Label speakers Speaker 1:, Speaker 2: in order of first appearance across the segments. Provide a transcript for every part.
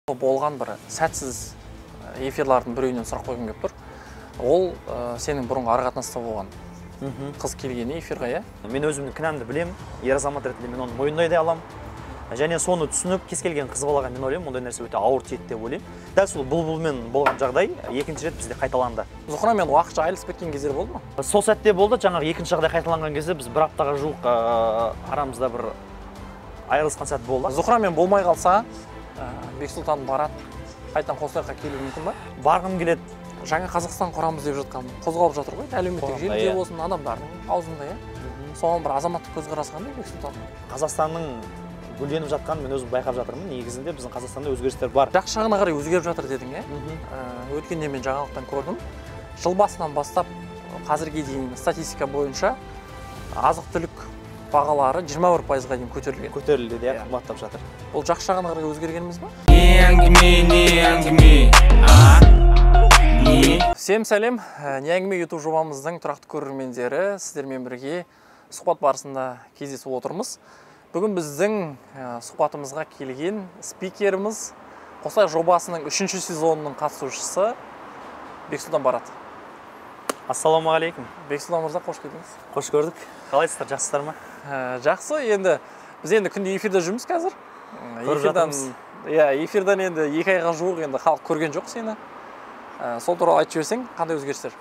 Speaker 1: Болған бір сәтсіз эфирлардың біреуінен сұрақ қойғым келіп тұр. Ол сенің бұрынғы ара-қатынаста болған қыз келгені эфирға, иә?
Speaker 2: Мен өзімнің кінәмді білем, ер азамат ретінде мен оны мойындай да алам. Және соны түсініп, кез келген қыз балаға мен ойлаймын, ондай нәрсе өте ауыр тиеді деп ойлаймын. Дәл сол бұлбұлмен болған жағдай екінші рет бізде қайталанды.
Speaker 1: Зухра мен уақытша айырылысып кеткен кездер болды ма?
Speaker 2: Сол сәтте болды, жаңағы екінші жағдай қайталанған кезде біз бір аптаға жуық арамызда бір айырылысқан сәт болды.
Speaker 1: Зухра мен болмай қалса, Бексұлтан Барат қайтадан Қостанайға келуі мүмкін ба?
Speaker 2: Барғым келеді.
Speaker 1: Жаңа Қазақстан құрамыз деп жатқан қозғалып жатыр ғой, әлеуметтік желіде болсын, адамдардың аузында, иә? Соған бір азаматтық көзқарасы қандай Бексұлтан?
Speaker 2: Қазақстанның гүлденіп жатқанын мен өзім байқап жатырмын. Негізінде біздің Қазақстанда өзгерістер бар.
Speaker 1: Жақсы жағына қарай өзгеріп жатыр дедің, иә? Өткенде мен жаңалықтан көрдім. Жыл басынан бастап қазірге дейін статистика бойынша азық-түлік бағалары 21%-ға дейін көтерілген.
Speaker 2: Көтерілді де, қымбаттап жатыр.
Speaker 1: Ол жақсы жағына қарай өзгергеніміз ба? Всем сәлем. Не әңгіме YouTube жобамыздың тұрақты көрермендері, сіздермен бірге сұхбат барысында кездесіп отырмыз. Бүгін біздің сұхбатымызға келген спикеріміз Қостанай жобасының 3-ші сезонының қатысушысы Бексұлтан Барат.
Speaker 2: Ассалаумағалейкум.
Speaker 1: Бексұлтан мырза, қош келдіңіз.
Speaker 2: Қош көрдік. Қалайсыздар, жақсыздар ма?
Speaker 1: Жақсы, енді біз күнде эфирде жүрміз қазір. Эфирдан енді 2 айға жуық енді халық көрген жоқ сені. Сол туралы айтып жіберсең, қандай өзгерістер?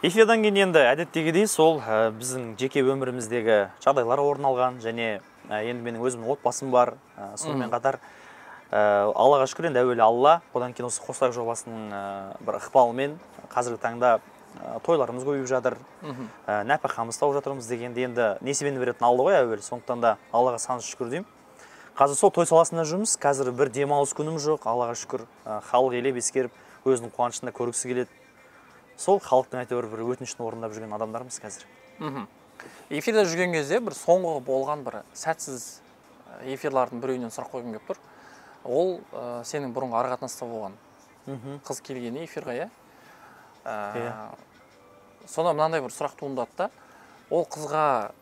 Speaker 2: Эфирдан кейін енді әдеттегідей сол біздің жеке өміріміздегі жағдайлар орын алған, және енді менің өзімнің отбасым бар. Сонымен қатар Аллаға шүкір, енді әуелі Алла, одан кейін осы Қостанай жобасының бір ықпалымен қазіргі таңда тойларымыз көбейіп жатыр, нәпақамыз тауып жатырмыз дегенде енді несібені беретін Алла ғой әуелі, сондықтан да Аллаға сансыз шүкір деймін. Қазір сол той саласында жүрміз, қазір бір демалыс күнім жоқ, Аллаға шүкір, халық елеп ескеріп, өзінің қуанышында көргісі келеді. Сол халықтың әйтеуір бір өтінішін орындап жүрген адамдарымыз қазір.
Speaker 1: Эфирде жүрген кезде бір соңғы болған бір сәтсіз эфирлардың біреуінен сұрақ қойғым келіп тұр. Ол сенің бұрынғы ара-қатынаста болған қыз келгені эфирға, иә? Сонда мынандай бір сұрақ туындады да, ол қызға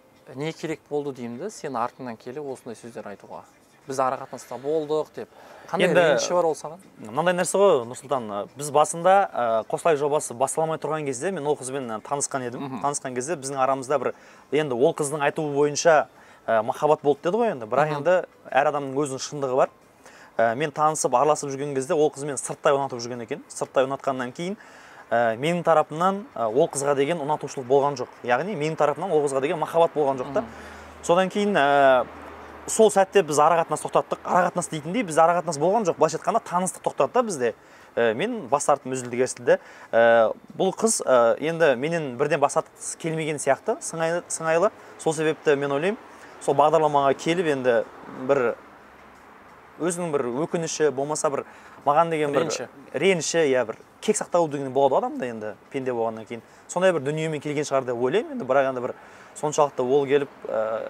Speaker 1: не керек болды деймді, сен артыңнан келіп осындай сөздер айтуға. Біз ара-қатынаста болдық деп. Қандай реніші бар ол саған?
Speaker 2: Мынандай нәрсе ғой, Нұрсұлтан, біз басында Қостанай жобасы басталамай тұрған кезде мен ол қызбен танысқан едім. Танысқан кезде біздің арамызда бір енді ол қыздың айтуы бойынша махаббат болды деді ғой енді. Бірақ енді әр адамның өзінің шындығы бар. Мен танысып, араласып жүрген кезде ол қызмен сырттай ұнатып жүрген екен. Сырттай ұнатқаннан кейін менің тарапымнан ол қызға деген ұнатушылық болған жоқ. Яғни менің тарапымнан ол қызға деген махаббат болған жоқ та. Содан кейін сол сәтте біз ара-қатынас тоқтаттық. Ара-қатынас дейтіндей біз ара-қатынас болған жоқ. Былайша айтқанда таныстық тоқтатты бізде. Мен бас тартып үзілді кесілді. Бұл қыз енді менен бірден бас тартқысы келмеген сияқты, сыңайлы. Сол себепті мен ойлаймын, сол бағдарламаға келіп енді бір өзінің бір өкініші болмаса бір маған деген бір реніші, я бір кек сақтау деген болады адамда енді пенде болғаннан кейін. Сондай бір дүниемен келген шығар деп ойлаймын енді, бірақ енді бір соншалықты ол келіп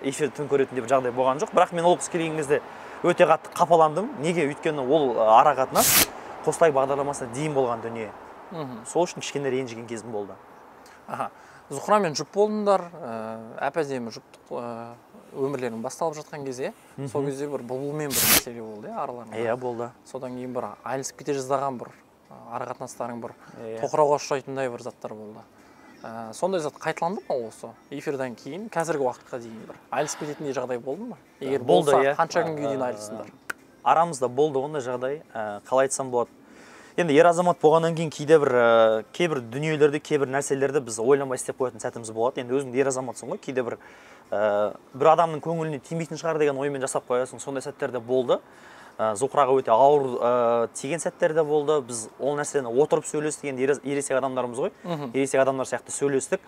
Speaker 2: эфирді түн көретіндей бір жағдай болған жоқ. Бірақ мен ол қыз келген кезде өте қатты қапаландым. Неге? Өйткені ол ара-қатынас Қостанай бағдарламасына дейін болған дүние. Сол үшін кішкене ренжіген кезім болды.
Speaker 1: Зухра мен жұп болдыңдар, әп-әдемі жұптық өмірлерің басталып жатқан кезде, сол кезде бір бұлбұлмен бір мәселе болды, араларында.
Speaker 2: Иә, болды.
Speaker 1: Содан кейін бір айылысып кете жаздаған бір ара-қатынастарың бір тоқырауға ұшырайтындай бір заттар болды. Сондай зат қайталанды ма осы эфирдан кейін, қазіргі уақытқа дейін бір айылысып кететіндей жағдай болды ма? Егер болса, қанша күнге дейін айылысыңдар?
Speaker 2: Арамызда болды ондай жағдай, қалай айтсам болады. Енді ер азамат болғаннан кейін кейбір дүниелерді, кейбір нәрселерді біз ойланбай істеп қоятын сәтіміз болады. Енді өзің ер азаматсың ғой, кейде бір адамның көңіліне тимейтін шығар деген оймен жасап қоясың. Сондай сәттерде болды. Зухраға өте ауыр тиген сәттер де болды. Біз ол нәрсені отырып сөйлестік, енді ересек адамдарымыз ғой. Ересек адамдар сияқты сөйлестік.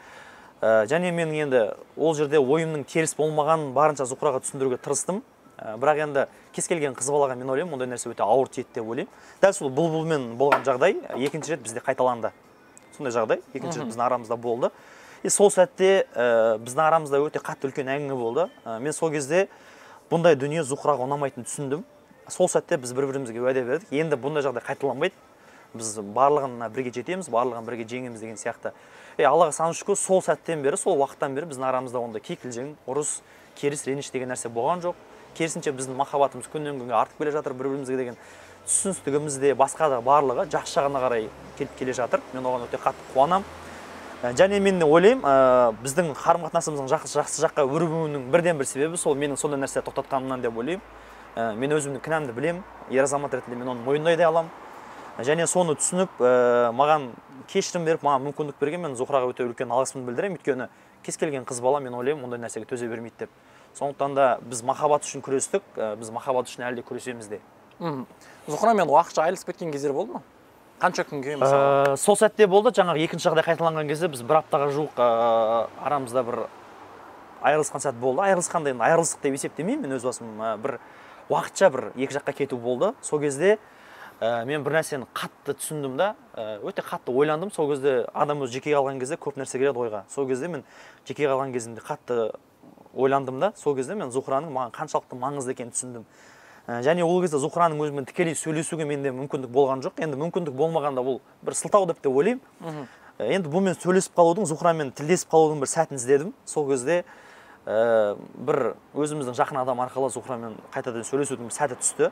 Speaker 2: Және мен енді ол жерде ойымның теріс болмаған барынша Зухраға түсіндіруге тырыстым. Бірақ енді кез келген қыз балаға мен ойлаймын, ондай нәрсе өте ауыр тиеді деп ойлаймын. Дәл сол бұлбұлмен болған жағдай екінші рет бізде қайталанды. Сондай жағдай екінші рет біздің арамызда болды. Сол сәтте біздің арамызда өте қатты үлкен әңгіме болды. Мен сол кезде бұндай дүние Зухраға ұнамайтынын түсіндім. Сол сәтте біз бір-бірімізге уәде бердік. Енді бұндай жағдай қайталанбайды. Біз барлығына бірге жетеміз, барлығын бірге жеңеміз деген сияқты. Аллаға сансыз шүкір, сол сәттен бері, сол уақыттан бері біздің арамызда ондай кикілжің, ұрыс керіс реніш деген нәрсе болған жоқ. Керісінше біздің махаббатымыз күннен күнге артып келе жатыр, бір-бірімізге деген түсіністігіміз де басқа да барлығы жақсы жағына қарай келіп келе жатыр. Мен оған өте қатты қуанам. Және мен ойлаймын, біздің қарым-қатынасымыздың жақсы жаққа өрбуінің бірден бір себебі сол менің сондай нәрсе тоқтатқанымнан деп ойлаймын. Мен өзімнің кінәмді білем, ер азамат ретінде мен оны мойындай да аламын. Және соны түсініп, маған кешірім беріп, маған мүмкіндік берген, мен Зухраға өте үлкен алғысымды білдіремін. Өйткені кез келген қыз бала мен ойлаймын, ондай нәрсеге төзе бермейді деп. Сондықтан да біз махаббат үшін күрестік, біз махаббат үшін әлі де күресеміз де.
Speaker 1: Зухрамен уақытша айырылысып кеткен кездер болды ма? Қанша күнге мысалы?
Speaker 2: Сол сәтте болды. Жаңағы екінші жағдай қайталанған кезде біз бір аптаға жуық арамызда бір айырылысқан сәт болды. Айырылысқанда енді айырылыстық деп есептемеймін, мен өз басым бір уақытша бір екі жаққа кету болды. Сол кезде мен бір нәрсені қатты түсіндім да, өте қатты ойландым. Сол кезде адам өзі жеке қалған кезде көп нәрсе келеді ойға. Сол кезде мен жеке қалған кезімде қатты ойландым да, сол кезде мен Зухраның маған қаншалықты маңызды екенін түсіндім. Және ол кезде Зухраның өзімен тікелей сөйлесуге менде мүмкіндік болған жоқ. Енді мүмкіндік болмағанда бұл бір сылтау деп ойлаймын. Енді бұмен сөйлесіп қалудың, Зухрамен тілдесіп қалудың бір сәтін іздедім. Сол кезде бір өзіміздің жақын адам арқылы Зухрамен қайтадан сөйлесудің сәті түсті.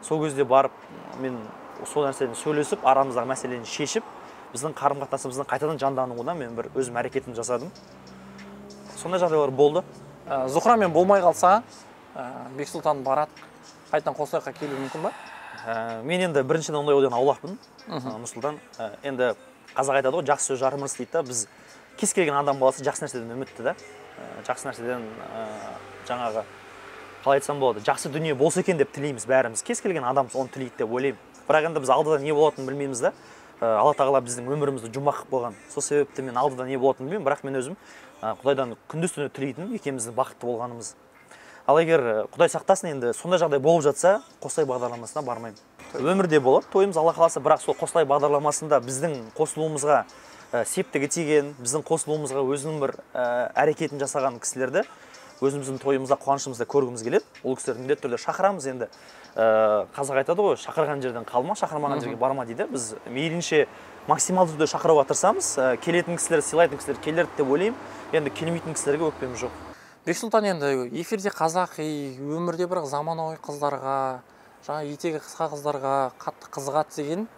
Speaker 2: Сол кезде барып мен сол нәрсені сөйлесіп, арамыздағы мәселені шешіп, біздің қарым-қатынасымыздың қайтадан жандануына мен бір өзім әрекетімді жасадым. Сондай жағдайлар болды.
Speaker 1: Зухрамен болмай қалса, Бексұлтан барат қайтадан Қостанайға келуі мүмкін ба?
Speaker 2: Мен енді біріншіден ондай ойдан аулақпын, Нұрсұлтан. Енді қазақ айтады ғой, жақсы сөз жарым ырыс дейді да, біз кез келген адам баласы жақсы нәрседен үмітті да. Жақсы нәрседен жаңағы қалай айтсам болады, жақсы дүние болса екен деп тілейміз бәріміз. Кез келген адам оны тілейді деп ойлаймын. Бірақ енді біз алдыда не болатынын білмейміз да. Алла тағала біздің өмірімізді жұмақ қылып қойған. Сол себепті мен алдыда не болатынын білмеймін, бірақ мен өзім Құдайдан күндіз-түні тілейтінім екеуміздің бақытты болғанымыз. Ал егер Құдай сақтасын, енді сондай жағдай болып жатса, Қостай бағдарламасына бармаймын. Өмірде болады, тойымыз Алла қаласа, бірақ сол Қостай бағдарламасында біздің қосылуымызға септігі тиген, біздің қосылуымызға өзінің бір әрекетін жасаған кісілерді өзіміздің тойымызда, қуанышымызда көргіміз келеді. Ол кісілерді міндетті түрде шақырамыз. Енді қазақ айтады ғой, шақырған жерден қалма, шақырмаған жерге барма дейді. Біз мейлінше максималды түрде шақыруға тырысамыз. Келетін кісілер, сыйлайтын кісілер келеді деп ойлаймын. Енді келмейтін кісілерге өкпеміз жоқ.
Speaker 1: Бексұлтан, енді эфирде қазақи, өмірде бірақ заманауи қыздарға, жаңа етегі қысқа қыздарға қатты қызығады деген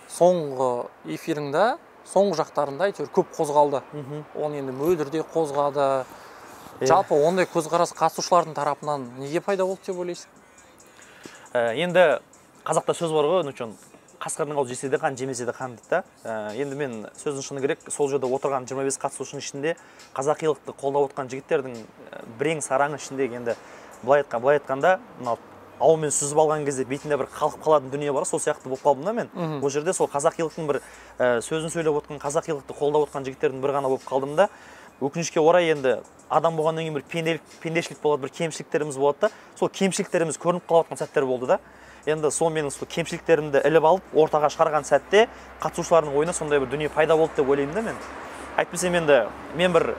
Speaker 1: соңғы эфиріңда, соңғы жақтарында әйтеуір көп қозғалды. Оны енді мөлдірде қозғады. Жалпы ондай көзқарас қатысушылардың тарапынан неге пайда болды деп ойлайсың?
Speaker 2: Енді қазақта сөз бар ғой, Нұрчон, қасқырдың аузы жесе де қан, жемесе де қан дейді да. Енді мен сөздің шыны керек, сол жерде отырған 25 қатысушының ішінде қазақилықты қолдап отқан жігіттердің бірең сараңы ішінде, енді былай айтқанда, ауылмен сүзіп алған кезде бетінде бір қалқып қалатын дүние бар, сол сияқты болып қалдым да мен. Ол жерде сол қазақилықтың бір сөзін сөйлеп отқан, қазақилықты қолдап отқан жігіттердің бір ғана болып қалдым да. Өкінішке орай енді адам болғаннан кейін бір пендешілік болады, бір кемшіліктеріміз болады да, сол кемшіліктеріміз көрініп қалатын сәттер болды да. Енді сол менің сол кемшіліктерімді іліп алып, ортаға шығарған сәтте қатысушылардың ойына сондай бір дүние пайда болды деп ойлаймын да мен. Әйтпесе мен бір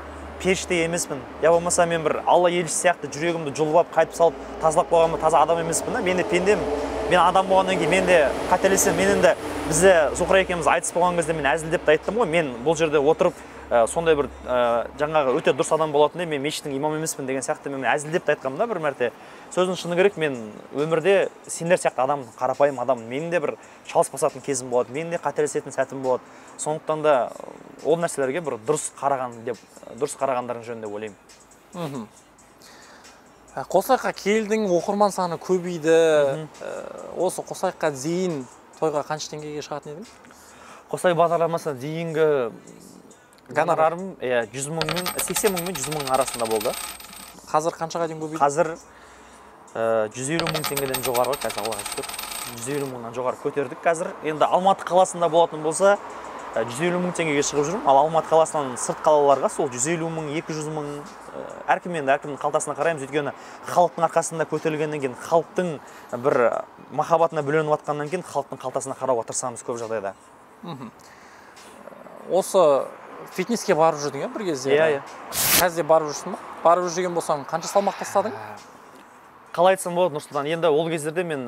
Speaker 2: періште емеспін, я болмаса мен бір Алла елшісі сияқты жүрегімді жұлып қайтып салып тазалап қойған таза адам емеспін да. Мен де пендемін. Мен адам болғаннан кейін мен де қателесемін. Мен енді бізде Зухра екеуміз айтыс болған кезде мен әзілдеп те айттым ғой. Мен бұл жерде отырып сондай бір жаңағы өте дұрыс адам болатындай, мен мешіттің имамы емеспін деген сияқты мен әзілдеп те айтқанмын да бір мәрте. Сөздің шыны керек, мен өмірде сендер сияқты адам, қарапайым адам, менің де бір шалыс басатын кезім болады, менің де қателесетін сәтім болады. Сондықтан да ол нәрселерге бір дұрыс қарағандарың жөн деп ойлаймын.
Speaker 1: Қостанайға келдің, оқырман саны көбейді. Осы Қостанайға дейін тойға қанша теңгеге шығатын едің?
Speaker 2: Қостай бағдарламасына дейінгі гонорарым 100 мың мен 80 мың мен 100 мың арасында болды.
Speaker 1: Қазір қаншаға дейін көбейді?
Speaker 2: Қазір 150 мың теңгеден жоғары, қазір Аллаға шүкір. 150 мыңнан жоғары көтердік қазір. Енді Алматы қаласында болатын болса 150 мың теңгеге шығып жүрмін. Ал Алматы қаласынан сырт қалаларға сол 150 мың, 200 мың әркімнің қалтасына қараймыз. Өйткені халықтың арқасында көтерілгеннен кейін, халықтың бір махаббатына бөленіп жатқаннан кейін халықтың қалтасына қарауға тырысамыз көп жағдайда.
Speaker 1: Осы фитнеске барып жүрдің бір кезде?
Speaker 2: Иә.
Speaker 1: Қазір барып жүрсің ба? Барып жүрген болсаң, қанша салмақ тастадың?
Speaker 2: Қалай айтсам болады, Нұрсұлтан? Енді ол кездерде мен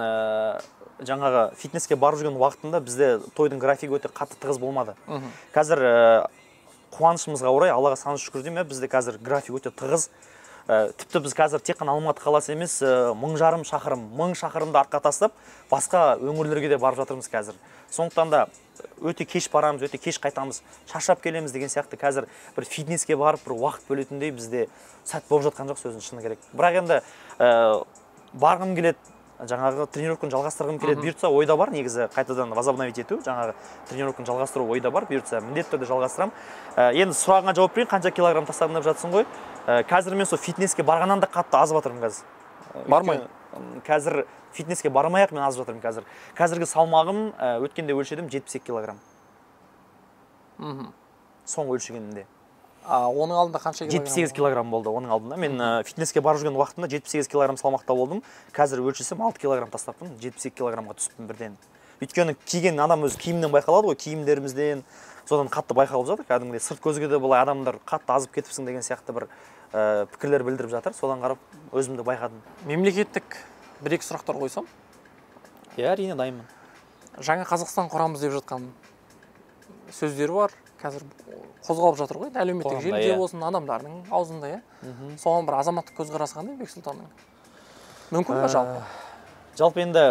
Speaker 2: жаңағы фитнеске барып жүрген уақытында бізде тойдың графигі өте қатты тығыз болмады. Қазір қуанышымызға орай, Аллаға саны шүкір деймін, бізде қазір график өте тығыз. Тіпті біз қазір тек қана Алматы қаласы емес, 1000 шақырым, 1000 шақырымды артқа тастап, басқа өңірлерге де барып жатырмыз қазір. Сондықтан да өте кеш барамыз, өте кеш қайтамыз, шаршап келеміз деген сияқты қазір бір фитнеске барып, бір уақыт бөлетіндей бізде сәт болып жатқан жоқ сөздің шыны керек. Бірақ енді барғым келеді, жаңағы тренировканы жалғастырғым келеді бұйыртса ойда бар, негізі қайтадан возобновить ету, жаңағы тренировканы жалғастыру ойда бар, бұйыртса міндетті түрде жалғастырамын. Енді сұрағыңа жауап берейін, қанша килограмм тастадым деп жатсың ғой. Қазір мен сол фитнеске барғаннан да қатты азып жатырмын қазір.
Speaker 1: Бармай?
Speaker 2: Қазір фитнеске бармай-ақ мен азып жатырмын қазір. Қазіргі салмағым өткенде өлшедім 72 килограмм. Соңғы өлшегенімде.
Speaker 1: Оның алдында қанша килограмм?
Speaker 2: 78 килограмм болды оның алдында. Мен фитнеске барып жүрген уақытында 78 килограмм салмақта болдым. Қазір өлшесем 6 килограмм тастаппын, 72 килограммға түстім бірден. Өйткені киген адам өз киімнен байқалады ғой, киімдерімізден содан қатты байқалып жатыр. Кәдімгідей сырт көзге де былай адамдар қатты азып кетіпсің деген сияқты бір пікірлер білдіріп жатыр. Содан қарап өзімді байқадым.
Speaker 1: Мемлекеттік бір-екі сұрақтар қойсам?
Speaker 2: Әрине дайынмын.
Speaker 1: Жаңа Қазақстан құрамыз деп жатқан сөздері бар. Қазір қозғалып жатыр ғой, әлеуметтік желіде болсын, адамдардың аузында, соған бір азаматтық көзқарасы қандай Бексұлтанның? Мүмкін бе жалпы?
Speaker 2: Жалпы енді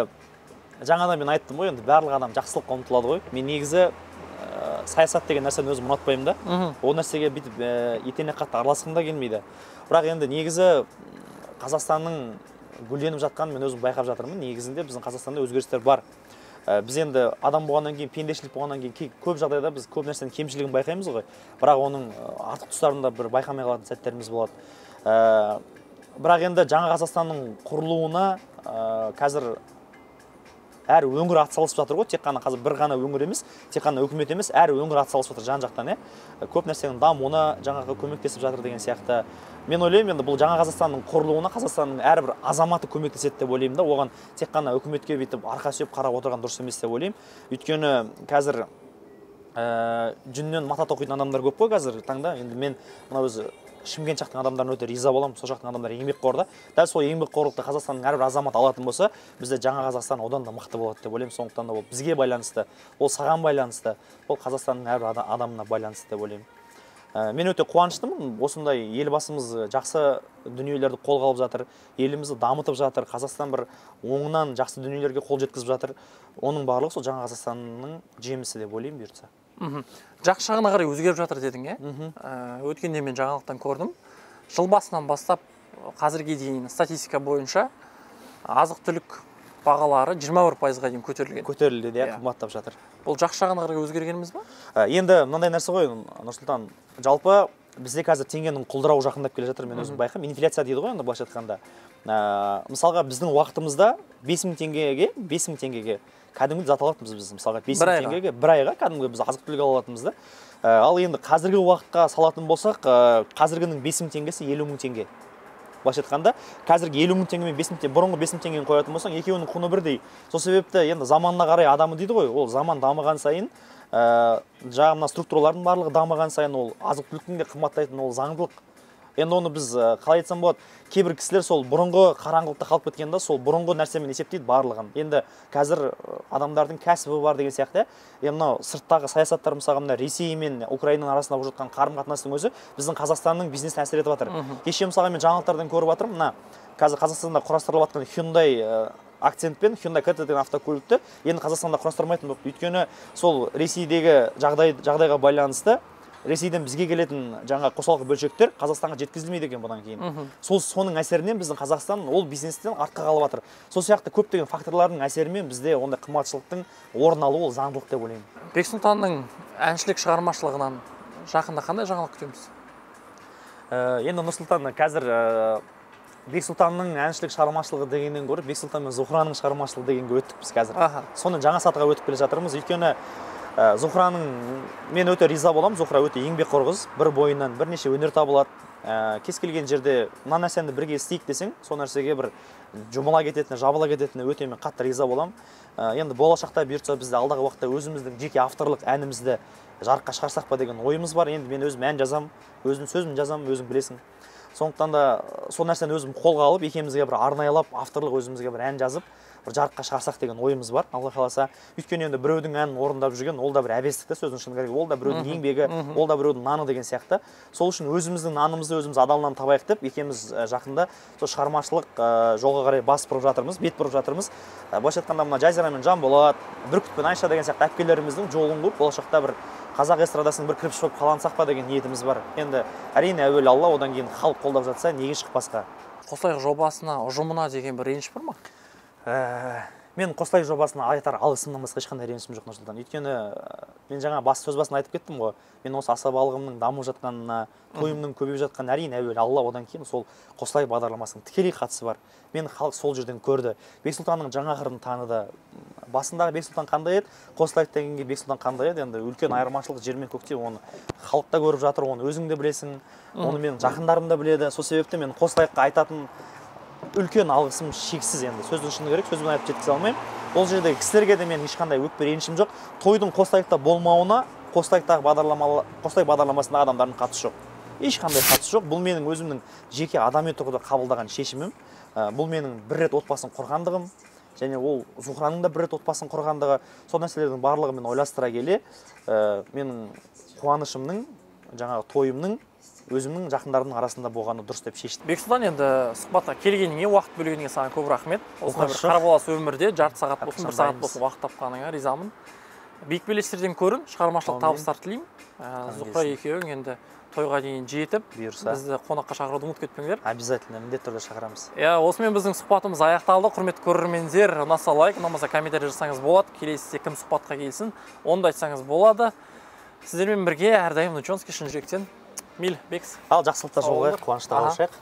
Speaker 2: жаңада мен айттым ғой, енді барлық адам жақсылыққа ұмтылады ғой. Мен негізі саясат деген нәрсені өзім ұнатпаймын да. Ол нәрсеге бүйтіп етене қатты араласқым да келмейді. Бірақ енді негізі Қазақстанның гүлденіп жатқанын мен өзім байқап жатырмын. Негізінде біздің Қазақстанда өзгерістер бар. Біз енді адам болғаннан кейін, пендешілік болғаннан кейін көп жағдайда біз көп нәрсенің кемшілігін байқаймыз ғой. Бірақ оның артық тұстарында бір байқамай қалатын сәттеріміз болады. Бірақ енді жаңа Қазақстанның құрылуына қазір әр өңір атсалысып жатыр ғой. Тек қана қазір бір ғана өңір емес, тек қана үкімет емес, әр өңір атсалысып жатыр жан-жақтан, көп нәрсенің дамуына жаңағы көмектесіп жатыр деген сияқты. Мен ойлаймын, енді бұл жаңа Қазақстанның құрылуына Қазақстанның әрбір азаматы көмектеседі деп ойлаймын да. Оған тек қана үкіметке бүйтіп арқа сүйеп қарап отырған дұрыс емес деп ойлаймын. Өйткені қазір жүннен мата тоқитын адамдар көп қой қазір таңда. Енді мен мына өзі Шымкент жақтың адамдарына өте риза боламын. Сол жақтың адамдар еңбекқор да. Дәл сол еңбекқорлықты Қазақстанның әрбір азаматы алатын болса, бізде жаңа Қазақстан одан да мықты болады деп ойлаймын. Сондықтан да ол бізге байланысты, ол саған байланысты, ол Қазақстанның әрбір адамына байланысты деп ойлаймын. Мен өте қуаныштымын. Осындай елбасымыз жақсы дүниелерді қолға алып жатыр, елімізді дамытып жатыр. Қазақстан бір оңынан жақсы дүниелерге қол жеткізіп жатыр. Оның барлығы сол жаңа Қазақстанның жемісі деп ойлаймын бұйыртса.
Speaker 1: Жақсы жағына қарай өзгеріп жатыр дедің, өткенде мен жаңалықтан көрдім. Жыл басынан бастап қазірге дейін статистика бойынша азық-түлік бағалары 21%-ға дейін көтерілген.
Speaker 2: Көтерілді де, қымбаттап жатыр.
Speaker 1: Бұл жақсы жағына қарай өзгергеніміз ба?
Speaker 2: Енді мынандай нәрсе ғой, Нұрсұлтан, жалпы бізде қазір теңгенің құлдырауы жақындап келе жатыр, мен өзім байқаймын. Инфляция дейді ғой, енді былайша айтқанда. Мысалға біздің уақытымызда 5000 теңгеге кәдімгі зат алатынбыз біз, мысалға 5000 теңгеге бір айға кәдімгі біз азық-түлік алатынбыз да. Ал енді қазіргі уақытқа салатын болсақ, қазіргінің 5000 теңгесі 50 000 теңге. Былайша айтқанда, қазіргі 50 000 теңге мен 5000 теңге, бұрынғы 5000 теңгені қоятын болсаң, екеуінің құны бірдей. Сол себепті енді заманына қарай адамы дейді ғой, ол заман дамыған сайын, жаңа структуралардың барлығы дамыған сайын ол азық-түліктің де қымбаттайтын ол заңдылық. Енді оны біз қалай айтсам болады, кейбір кісілер сол бұрынғы қараңғылықта қалып кеткенде сол бұрынғы нәрсемен есептейді барлығын. Енді қазір адамдардың кәсібі бар деген сияқты. Енді мынау сырттағы саясаттар мысалға мына Ресей мен Украинаның арасында болып жатқан қарым-қатынастың өзі біздің Қазақстанның бизнесіне әсер етіп жатыр. Кеше мысалға мен жаңалықтардан көріп жатырмын, мына қазір Қазақстанда құрастырылып жатқан Hyundai акцентпен Hyundai Creta деген автокөлікті енді Қазақстанда құрастырмайтын болды. Өйткені сол Ресейдегі жағдайға байланысты Ресейден бізге келетін жаңа қосалқы бөлшектер Қазақстанға жеткізілмейді екен бұдан кейін. Соның әсерінен біздің Қазақстан ол бизнестен артқа қалып жатыр. Сол сияқты көптеген факторлардың әсерімен бізде ондай қымбатшылықтың орын алуы ол заңдылық деп ойлаймын.
Speaker 1: Бексұлтанның әншілік шығармашылығынан жақында қандай жаңалық күтеміз?
Speaker 2: Енді Нұрсұлтан қазір Бексұлтанның әншілік шығармашылығы дегеннен гөрі Бексұлтан мен Зухраның шығармашылығы дегенге өттік біз қазір. Соны жаңа сатыға өтіп келе жатырмыз. Өйткені Зухраның мен өте риза боламын. Зухра өте еңбекқор қыз, бір бойынан бірнеше өнер табылады. Кез келген жерде мына нәрсені бірге істейік десең, сол нәрсеге бір жұмыла кететіні, жабыла кететіні өте мен қатты риза боламын. Енді болашақта бұйыртса бізде алдағы уақытта өзіміздің жеке авторлық әнімізді жарыққа шығарсақ па деген ойымыз бар. Енді мен өзім ән жазам, өзім сөзім жазам, өзің білесің. Сондықтан да сол нәрсені өзім қолға алып, екеумізге бір арнайлап, авторлық өзімізге бір ән жазып, бір жарыққа шығарсақ деген ойымыз бар. Алла қаласа. Өйткені енді біреудің әнін орындап жүрген, ол да бір әбестік та сөздің шыны керек. Ол да біреудің еңбегі, ол да біреудің наны деген сияқты. Сол үшін өзіміздің нанымызды өзіміз адалынан табайық деп, екеуміз жақында сол шығармашылық жолға қарай бас бұрып жатырмыз, бет бұрып жатырмыз. Былайша айтқанда мына Жазира мен Жанболат, Бүркіт пен Айша деген сияқты әпкелеріміздің жолын қуып, болашақта бір қазақ эстрадасының бір кірпіш болып қалансақ па деген ниетіміз бар. Енді әрине әуелі Алла, одан кейін халық қолдап жатса, неге шықпасқа.
Speaker 1: Қосылайық жобасына, ұжымына деген бір реніш бар ма?
Speaker 2: Мен Қосылайық жобасына айтар алғысымнан басқа ешқандай ренішім жоқ, Нұрсұлтан. Өйткені мен жаңа сөз басында айтып кеттім ғой. Мен осы асабалығымның дамып жатқанына, тойымның көбейіп жатқанына әрине әуелі Алла, одан кейін сол Қосылайық бағдарламасының тікелей қатысы бар. Мен халық сол жерден көрді. Бексұлтанның жаңа қырын таныды. Басындағы Бексұлтан қандай еді, Қосылайық дегенге Бексұлтан қандай еді, енді үлкен айырмашылық жер мен көкте. Оны халық та көріп жатыр, оны өзің де білесің, оны менің жақындарым да біледі. Сол себепті мен Қосылайыққа айтатын үлкен алғысым шексіз. Енді сөздің шыны керек, сөзбен айтып жеткізе алмаймын. Ол жердегі кісілерге де мен ешқандай өкпе ренішім жоқ. Тойдың Қосылайықта болмауына Қосылайық бағдарламасындағы адамдардың қатысы жоқ. Ешқандай қатысы жоқ. Бұл менің өзімнің жеке адами тұрғыда қабылдаған шешімім. Бұл менің бір рет отбасын құрғандығым, және ол Зухраның да бір рет отбасын құрғандығы. Сол нәрселердің барлығын мен ойластыра келе, менің қуанышымның, жаңағы тойымның өзімнің жақындарымның арасында болғаны дұрыс деп шештім.
Speaker 1: Бексұлтан, енді сұхбатқа келгеніңе, уақыт бөлгеніңе саған көп рахмет. Осындай бір қарбалас өмірде жарты сағат болсын, бір сағат болсын уақыт тапқаныңа ризамын. Биік белестерден көрін, шығармашылық табыстар тілеймін. Зухра екеуің енді тойға дейін жетіп, бізді қонаққа шақыруды ұмытып кетпеңдер.
Speaker 2: Обязательно, міндетті түрде шақырамыз.
Speaker 1: Осымен біздің сұхбатымыз аяқталды. Құрметті көрермендер, ұнаса лайк, ұнамаса комментарий жасаңыз болады. Келесіде кім сұхбатқа келсін, оны да айтсаңыз болады. Сіздермен бірге әрдайым Нучонский шын жүректен. Мейлі, Бекс.
Speaker 2: Ал жақсылықта жолығайық, қуанышта болашайық.